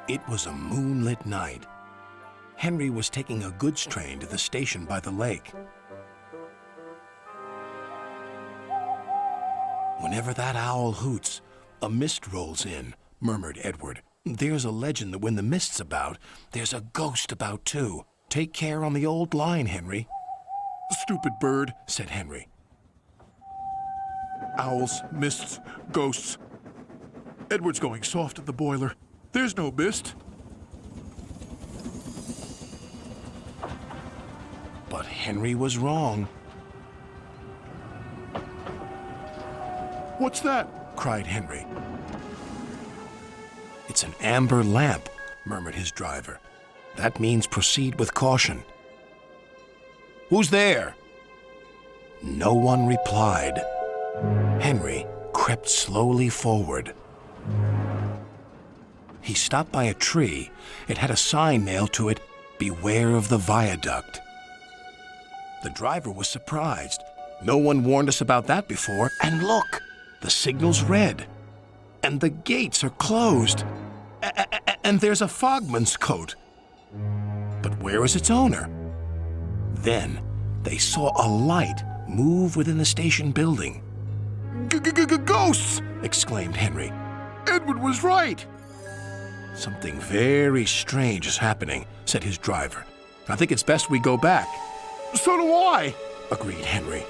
It was a moonlit night. Henry was taking a goods train to the station by the lake. Whenever that owl hoots, a mist rolls in, murmured Edward. There's a legend that when the mist's about, there's a ghost about too. Take care on the old line, Henry. Stupid bird, said Henry. Owls, mists, ghosts. Edward's going soft at the boiler. There's no mist. But Henry was wrong. What's that? Cried Henry. It's an amber lamp, murmured his driver. That means proceed with caution. Who's there? No one replied. Henry crept slowly forward. He stopped by a tree. It had a sign nailed to it, "Beware of the viaduct." The driver was surprised. No one warned us about that before. And look, the signal's red. And the gates are closed. And there's a fogman's coat. But where is its owner? Then they saw a light move within the station building. Ghosts! Exclaimed Henry. Edward was right. Something very strange is happening, said his driver. I think it's best we go back. So do I, agreed Henry.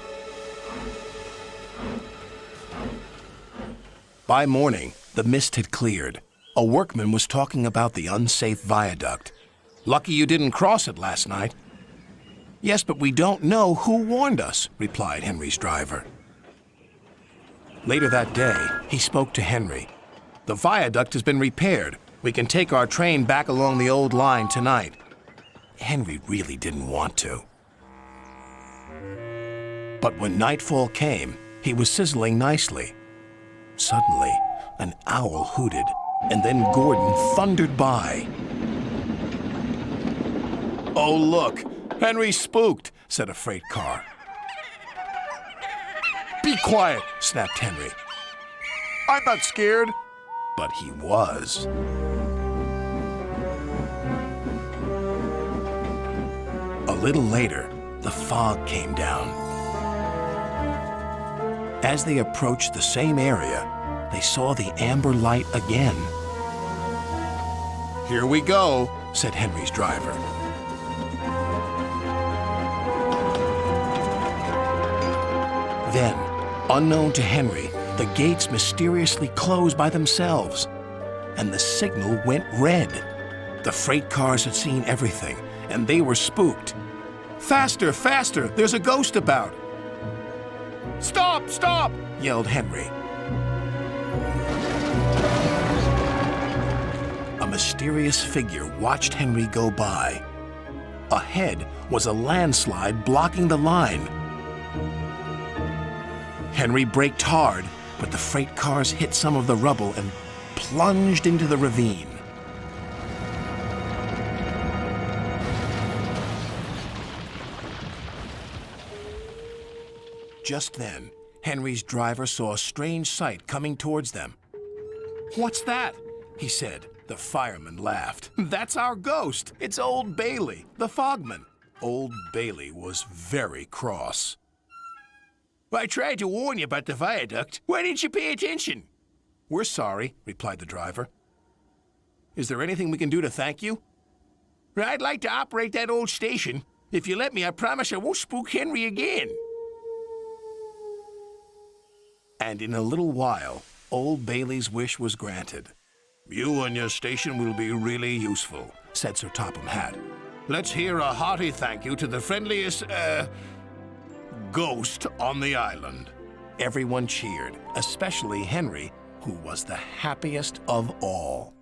By morning, the mist had cleared. A workman was talking about the unsafe viaduct. Lucky you didn't cross it last night. Yes, but we don't know who warned us, replied Henry's driver. Later that day, he spoke to Henry. The viaduct has been repaired. We can take our train back along the old line tonight. Henry really didn't want to. But when nightfall came, he was sizzling nicely. Suddenly, an owl hooted, and then Gordon thundered by. Oh, look, Henry's spooked, said a freight car. Be quiet, snapped Henry. I'm not scared. But he was. A little later, the fog came down. As they approached the same area, they saw the amber light again. Here we go, said Henry's driver. Then, unknown to Henry, the gates mysteriously closed by themselves, and the signal went red. The freight cars had seen everything, and they were spooked. Faster, faster, there's a ghost about. Stop, stop, yelled Henry. A mysterious figure watched Henry go by. Ahead was a landslide blocking the line. Henry braked hard, but the freight cars hit some of the rubble and plunged into the ravine. Just then, Henry's driver saw a strange sight coming towards them. What's that? He said. The fireman laughed. That's our ghost. It's Old Bailey, the fogman. Old Bailey was very cross. I tried to warn you about the viaduct. Why didn't you pay attention? We're sorry, replied the driver. Is there anything we can do to thank you? I'd like to operate that old station. If you let me, I promise I won't spook Henry again. And in a little while, Old Bailey's wish was granted. You and your station will be really useful, said Sir Topham Hatt. Let's hear a hearty thank you to the friendliest, ghost on the island. Everyone cheered, especially Henry, who was the happiest of all.